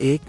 1،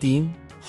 3،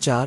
4،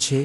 6،